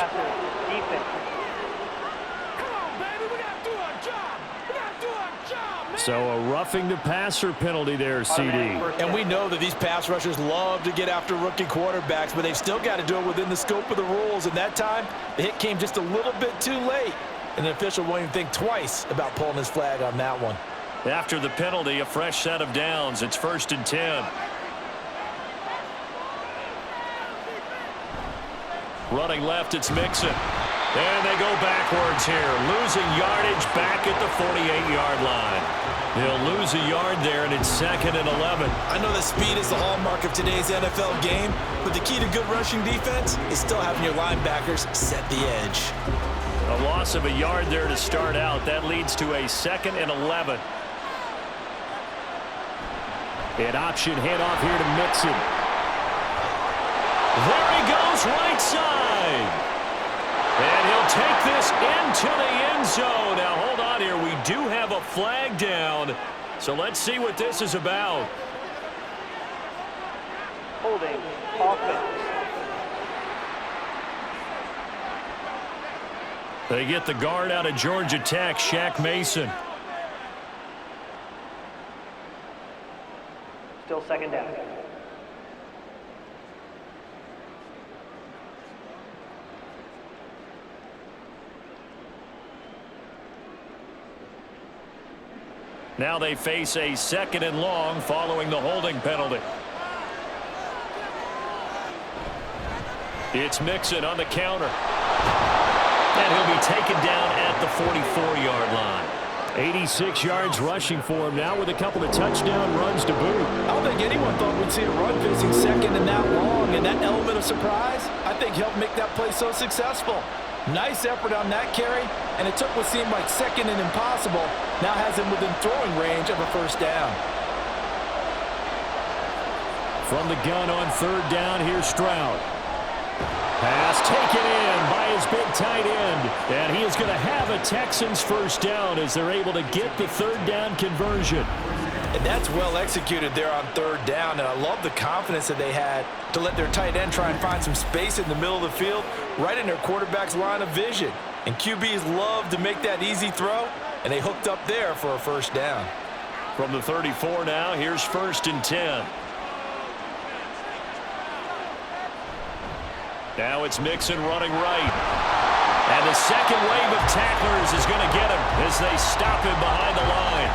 [SPEAKER 5] So a roughing the passer penalty there, CD.
[SPEAKER 4] And we know that these pass rushers love to get after rookie quarterbacks, but they've still got to do it within the scope of the rules. And that time, the hit came just a little bit too late. And the official won't even think twice about pulling his flag on that one.
[SPEAKER 2] After the penalty, a fresh set of downs. It's 1st and 10. Running left, it's Mixon. And they go backwards here. Losing yardage back at the 48-yard line. They'll lose a yard there, and it's 2nd and 11.
[SPEAKER 4] I know that speed is the hallmark of today's NFL game, but the key to good rushing defense is still having your linebackers set the edge.
[SPEAKER 2] A loss of a yard there to start out. That leads to a 2nd and 11.
[SPEAKER 5] An option handoff here to Mixon.
[SPEAKER 2] There he goes, right side. And he'll take this into the end zone. Now, hold on here. We do have a flag down. So let's see what this is about.
[SPEAKER 6] Holding offense.
[SPEAKER 2] They get the guard out of Georgia Tech, Shaq Mason.
[SPEAKER 6] Still 2nd down.
[SPEAKER 2] Now they face a 2nd and long following the holding penalty. It's Mixon on the counter. And he'll be taken down at the 44-yard line.
[SPEAKER 5] 86 yards rushing for him now with a couple of touchdown runs to boot.
[SPEAKER 3] I don't think anyone thought we'd see a run facing 2nd and that long, and that element of surprise, I think, helped make that play so successful. Nice effort on that carry, and it took what seemed like 2nd and impossible, now has him within throwing range of a 1st down.
[SPEAKER 5] From the gun on 3rd down, here's Stroud. Pass taken in by his big tight end. And he is going to have a Texans 1st down as they're able to get the 3rd down conversion.
[SPEAKER 3] And that's well executed there on 3rd down, and I love the confidence that they had to let their tight end try and find some space in the middle of the field, right in their quarterback's line of vision. And QBs love to make that easy throw, and they hooked up there for a 1st down.
[SPEAKER 2] From the 34 now, here's 1st and 10. Now it's Mixon running right. And the 2nd wave of tacklers is going to get him as they stop him behind the line.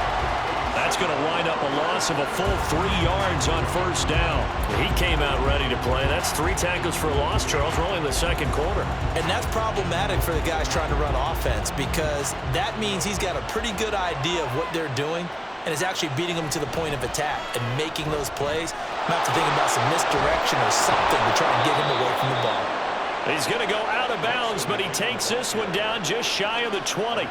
[SPEAKER 2] That's going to wind up a loss of a full 3 yards on 1st down. He came out ready to play. That's 3 tackles for a loss, Charles. We're only in the 2nd quarter.
[SPEAKER 4] And that's problematic for the guys trying to run offense because that means he's got a pretty good idea of what they're doing and is actually beating them to the point of attack and making those plays. Might have to think about some misdirection or something to try and get him away from the ball.
[SPEAKER 2] He's going to go out of bounds, but he takes this one down just shy of the 20.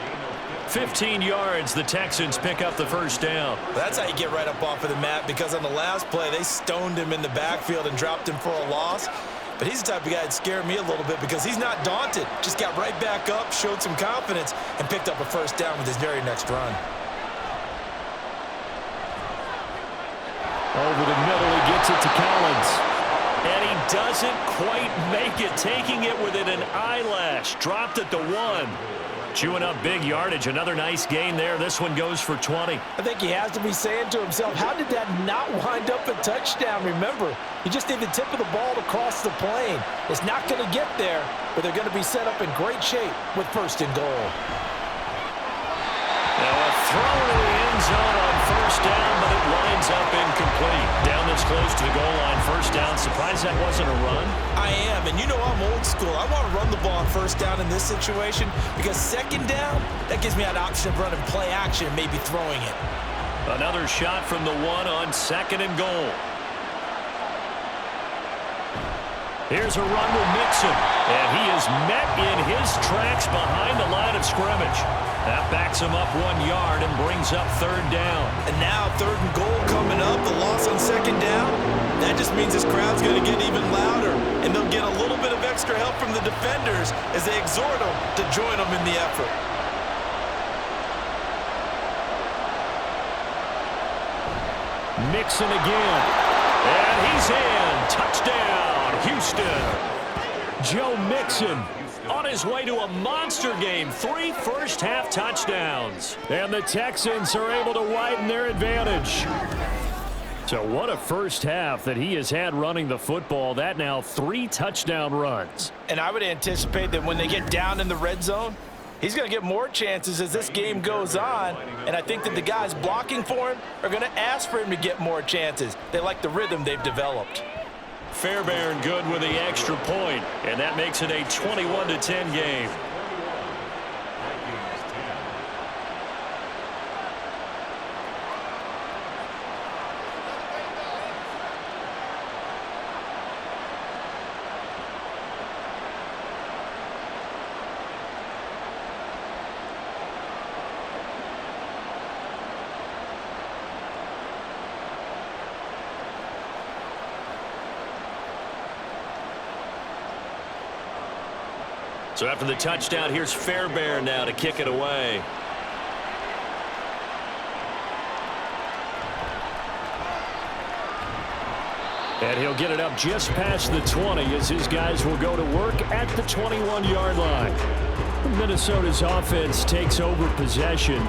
[SPEAKER 2] 15 yards, the Texans pick up the 1st down.
[SPEAKER 4] That's how you get right up off of the mat, because on the last play, they stoned him in the backfield and dropped him for a loss. But he's the type of guy that scared me a little bit because he's not daunted. Just got right back up, showed some confidence, and picked up a 1st down with his very next run.
[SPEAKER 5] Over the middle, he gets it to Collins.
[SPEAKER 2] And he doesn't quite make it, taking it within an eyelash. Dropped at the 1. Chewing up big yardage. Another nice gain there. This one goes for 20.
[SPEAKER 3] I think he has to be saying to himself, how did that not wind up a touchdown? Remember, you just need the tip of the ball to cross the plane. It's not going to get there, but they're going to be set up in great shape with 1st and goal.
[SPEAKER 2] Now a throw to the end zone on 1st down, but it winds up incomplete. Down this close to the goal line, 1st down. Surprised that wasn't a run?
[SPEAKER 4] I am, and you know I'm old school. I want to run the ball on 1st down in this situation because 2nd down, that gives me an option of running play action and maybe throwing it.
[SPEAKER 2] Another shot from the 1 on 2nd and goal. Here's a run with Mixon, and he is met in his tracks behind the line of scrimmage. That backs him up 1 yard and brings up 3rd down.
[SPEAKER 4] And now 3rd and goal coming up, the loss on 2nd down. That just means this crowd's going to get even louder, and they'll get a little bit of extra help from the defenders as they exhort them to join them in the effort.
[SPEAKER 5] Mixon again.
[SPEAKER 2] And he's in. Touchdown, Houston.
[SPEAKER 5] Joe Mixon
[SPEAKER 2] on his way to a monster game. 3 first-half touchdowns.
[SPEAKER 5] And the Texans are able to widen their advantage. So what a 1st half that he has had running the football. That now 3 touchdown runs.
[SPEAKER 3] And I would anticipate that when they get down in the red zone, he's going to get more chances as this game goes on. And I think that the guys blocking for him are going to ask for him to get more chances. They like the rhythm they've developed.
[SPEAKER 2] Fairbairn good with the extra point, and that makes it a 21-10 game. So after the touchdown, here's Fairbairn now to kick it away.
[SPEAKER 5] And he'll get it up just past the 20 as his guys will go to work at the 21-yard line. Minnesota's offense takes over possession.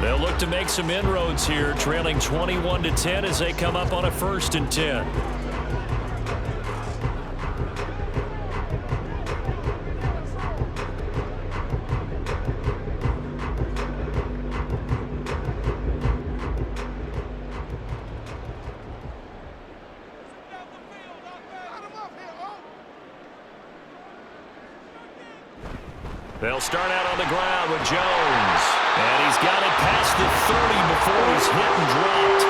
[SPEAKER 2] They'll look to make some inroads here, trailing 21-10 as they come up on a 1st and 10. They'll start out on the ground with Jones. And he's got it past the 30 before he's hit and dropped.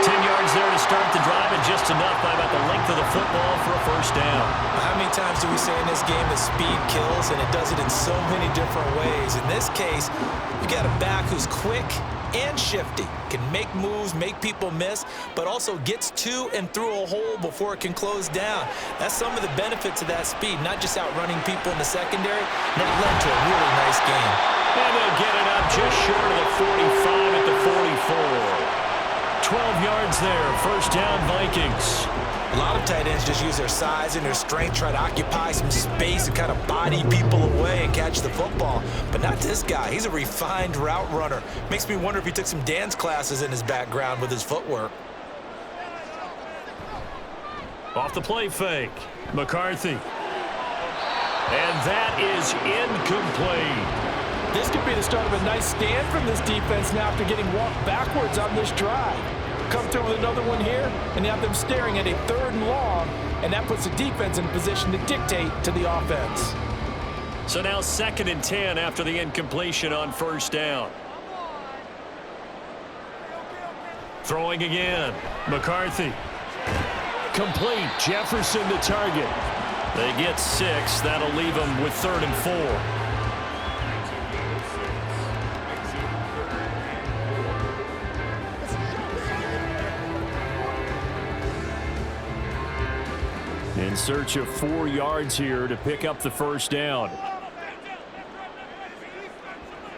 [SPEAKER 2] 10 yards there to start the drive, and just enough by about the length of the football for a first down.
[SPEAKER 4] How many times do we say in this game that speed kills, and it does it in so many different ways? In this case, you got a back who's quick and shifty, can make moves, make people miss, but also gets to and through a hole before it can close down. That's some of the benefits of that speed, not just outrunning people in the secondary. That led to a really nice game.
[SPEAKER 2] And they'll get it up just short of the 45 at the 44. 12 yards there, first down Vikings.
[SPEAKER 4] A lot of tight ends just use their size and their strength, try to occupy some space and kind of body people away and catch the football. But not this guy. He's a refined route runner. Makes me wonder if he took some dance classes in his background with his footwork.
[SPEAKER 2] Off the play fake, McCarthy. And that is incomplete.
[SPEAKER 3] This could be the start of a nice stand from this defense now after getting walked backwards on this drive. Come through with another one here, and you have them staring at a 3rd and long, and that puts the defense in a position to dictate to the offense.
[SPEAKER 2] So now 2nd and 10 after the incompletion on first down. Throwing again, McCarthy. Complete, Jefferson the target. They get 6, that'll leave them with 3rd and 4. In search of 4 yards here to pick up the first down.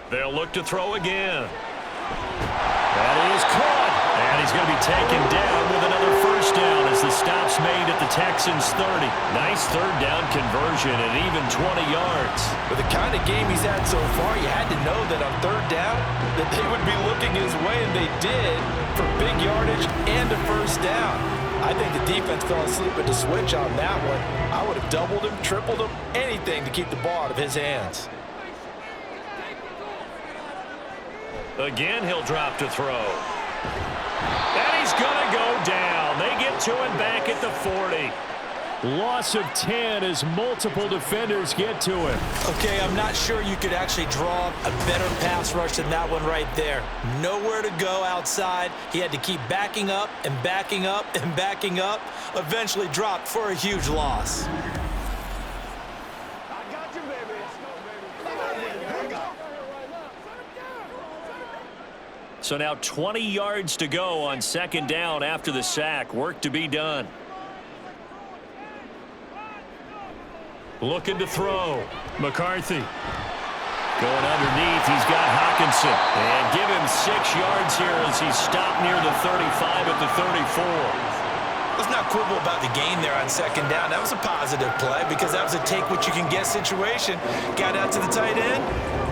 [SPEAKER 2] They'll look to throw again. That is caught. And he's going to be taken down with another first down as the stop's made at the Texans 30. Nice 3rd down conversion and even 20 yards.
[SPEAKER 4] With the kind of game he's had so far, you had to know that on 3rd down that they would be looking his way, and they did, for big yardage and a first down. I think the defense fell asleep at the switch on that one. I would have doubled him, tripled him, anything to keep the ball out of his hands.
[SPEAKER 2] Again, he'll drop to throw. And he's going to go down. They get to him back at the 40.
[SPEAKER 5] Loss of 10 as multiple defenders get to him.
[SPEAKER 4] Okay, I'm not sure you could actually draw a better pass rush than that one right there. Nowhere to go outside. He had to keep backing up and backing up and backing up. Eventually dropped for a huge loss.
[SPEAKER 2] So now 20 yards to go on 2nd down after the sack. Work to be done. Looking to throw. McCarthy. Going underneath. He's got Hawkinson. And give him 6 yards here as he's stopped near the 35 at the 34.
[SPEAKER 4] Let's not quibble about the gain there on 2nd down. That was a positive play because that was a take-what-you-can-get situation. Got out to the tight end.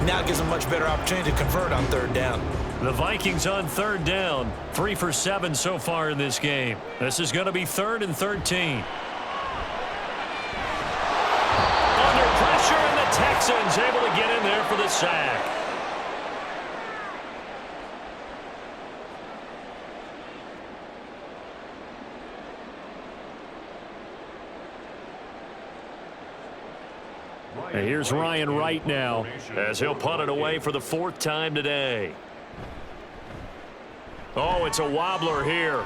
[SPEAKER 4] Now it gives him a much better opportunity to convert on 3rd down.
[SPEAKER 2] The Vikings on 3rd down. 3 for 7 so far in this game. This is going to be 3rd and 13. Under pressure, and the Texans able to get in there for the sack. And here's Ryan Wright now as he'll punt it away for the 4th time today. Oh, it's a wobbler here.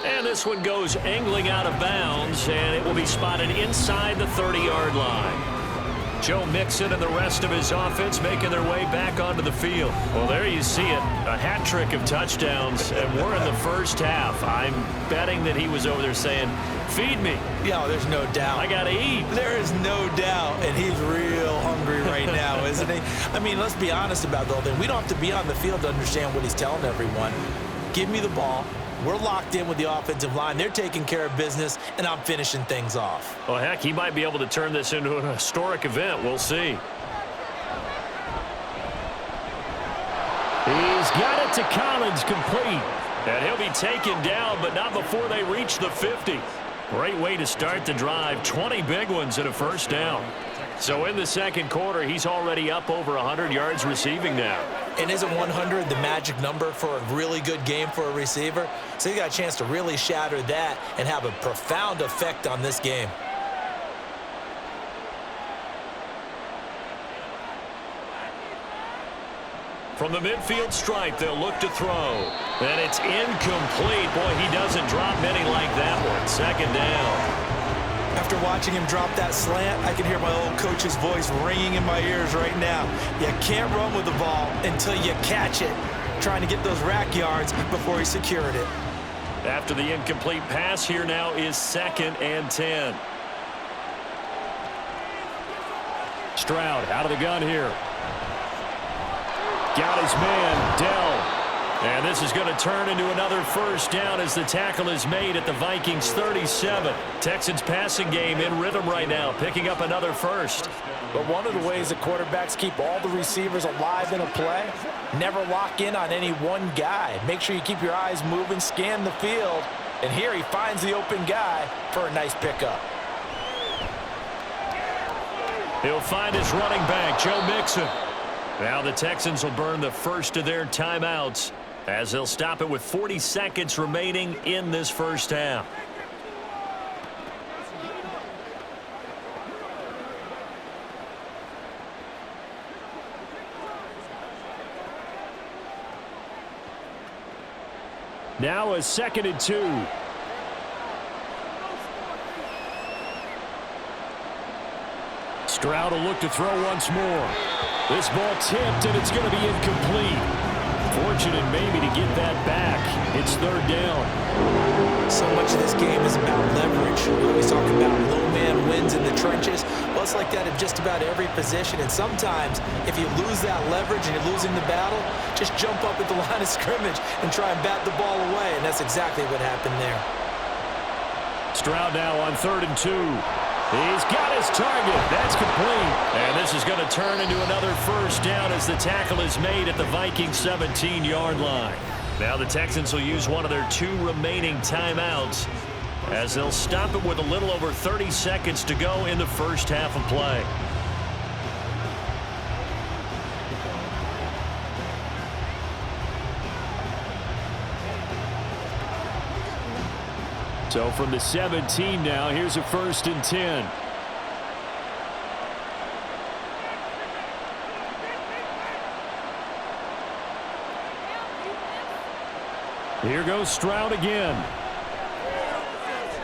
[SPEAKER 2] And this one goes angling out of bounds, and it will be spotted inside the 30-yard line. Joe Mixon and the rest of his offense making their way back onto the field. Well, there you see it. A hat trick of touchdowns, and we're in the first half. I'm betting that he was over there saying, feed me.
[SPEAKER 4] Yeah, there's no doubt.
[SPEAKER 2] I got to eat.
[SPEAKER 4] There is no doubt, and he's real hungry right now, isn't he? I mean, let's be honest about the whole thing. We don't have to be on the field to understand what he's telling everyone. Give me the ball. We're locked in with the offensive line. They're taking care of business, and I'm finishing things off.
[SPEAKER 2] Well, heck, he might be able to turn this into an historic event. We'll see.
[SPEAKER 5] He's got it to Collins, complete.
[SPEAKER 2] And he'll be taken down, but not before they reach the 50. Great way to start the drive. 20 big ones and a first down. So in the 2nd quarter, he's already up over 100 yards receiving now.
[SPEAKER 4] And isn't 100 the magic number for a really good game for a receiver? So he got a chance to really shatter that and have a profound effect on this game.
[SPEAKER 2] From the midfield stripe, they'll look to throw. And it's incomplete. Boy, he doesn't drop many like that one. Second down.
[SPEAKER 3] After watching him drop that slant, I can hear my old coach's voice ringing in my ears right now. You can't run with the ball until you catch it. Trying to get those rack yards before he secured it.
[SPEAKER 2] After the incomplete pass, here now is 2nd and 10.
[SPEAKER 5] Stroud out of the gun here. Got his man, Dell. And this is going to turn into another first down as the tackle is made at the Vikings 37. Texans passing game in rhythm right now, picking up another first.
[SPEAKER 3] But one of the ways that quarterbacks keep all the receivers alive in a play, never lock in on any one guy. Make sure you keep your eyes moving, scan the field. And here he finds the open guy for a nice pickup.
[SPEAKER 2] He'll find his running back, Joe Mixon. Now the Texans will burn the first of their timeouts as they'll stop it with 40 seconds remaining in this first half.
[SPEAKER 5] Now a 2nd and 2. Stroud will look to throw once more. This ball tipped, and it's going to be incomplete. Fortunate maybe to get that back. It's 3rd down.
[SPEAKER 3] So much of this game is about leverage. We always talk about low man wins in the trenches. Well, it's like that in just about every position. And sometimes, if you lose that leverage and you're losing the battle, just jump up at the line of scrimmage and try and bat the ball away. And that's exactly what happened there.
[SPEAKER 5] Stroud now on 3rd and 2. He's got his target. That's complete.
[SPEAKER 2] And this is going to turn into another first down as the tackle is made at the Vikings 17-yard line. Now the Texans will use one of their 2 remaining timeouts as they'll stop it with a little over 30 seconds to go in the first half of play.
[SPEAKER 5] So from the 17 now, here's a 1st and 10. Here goes Stroud again.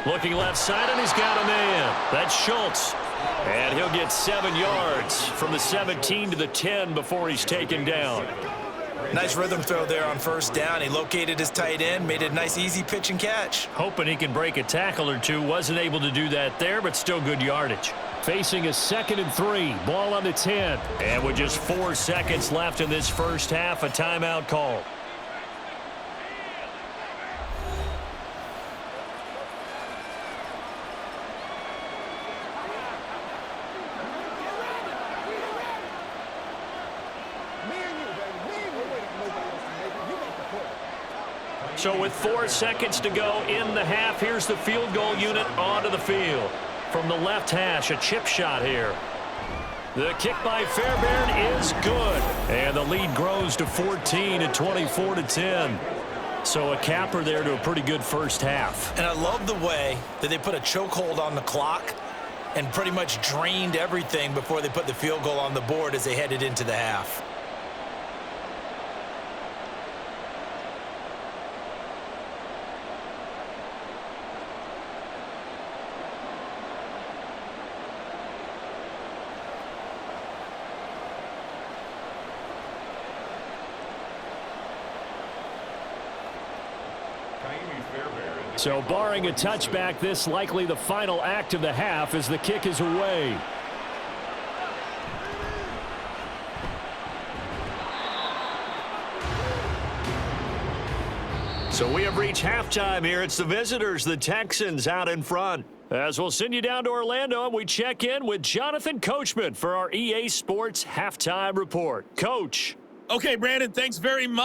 [SPEAKER 2] Looking left side, and he's got a man. That's Schultz. And he'll get 7 yards from the 17 to the 10 before he's taken down.
[SPEAKER 3] Nice rhythm throw there on 1st down. He located his tight end, made it a nice easy pitch and catch.
[SPEAKER 2] Hoping he can break a tackle or two. Wasn't able to do that there, but still good yardage.
[SPEAKER 5] Facing a 2nd and 3. Ball on the 10.
[SPEAKER 2] And with just 4 seconds left in this first half, a timeout call. So with 4 seconds to go in the half, here's the field goal unit onto the field. From the left hash, a chip shot here. The kick by Fairbairn is good. And the lead grows to 14 at 24-10. So a capper there to a pretty good first half.
[SPEAKER 3] And I love the way that they put a chokehold on the clock and pretty much drained everything before they put the field goal on the board as they headed into the half.
[SPEAKER 5] So barring a touchback, this likely the final act of the half as the kick is away.
[SPEAKER 2] So we have reached halftime here. It's the visitors, the Texans, out in front. As we'll send you down to Orlando, and we check in with Jonathan Coachman for our EA Sports Halftime Report. Coach.
[SPEAKER 7] Okay, Brandon, thanks very much.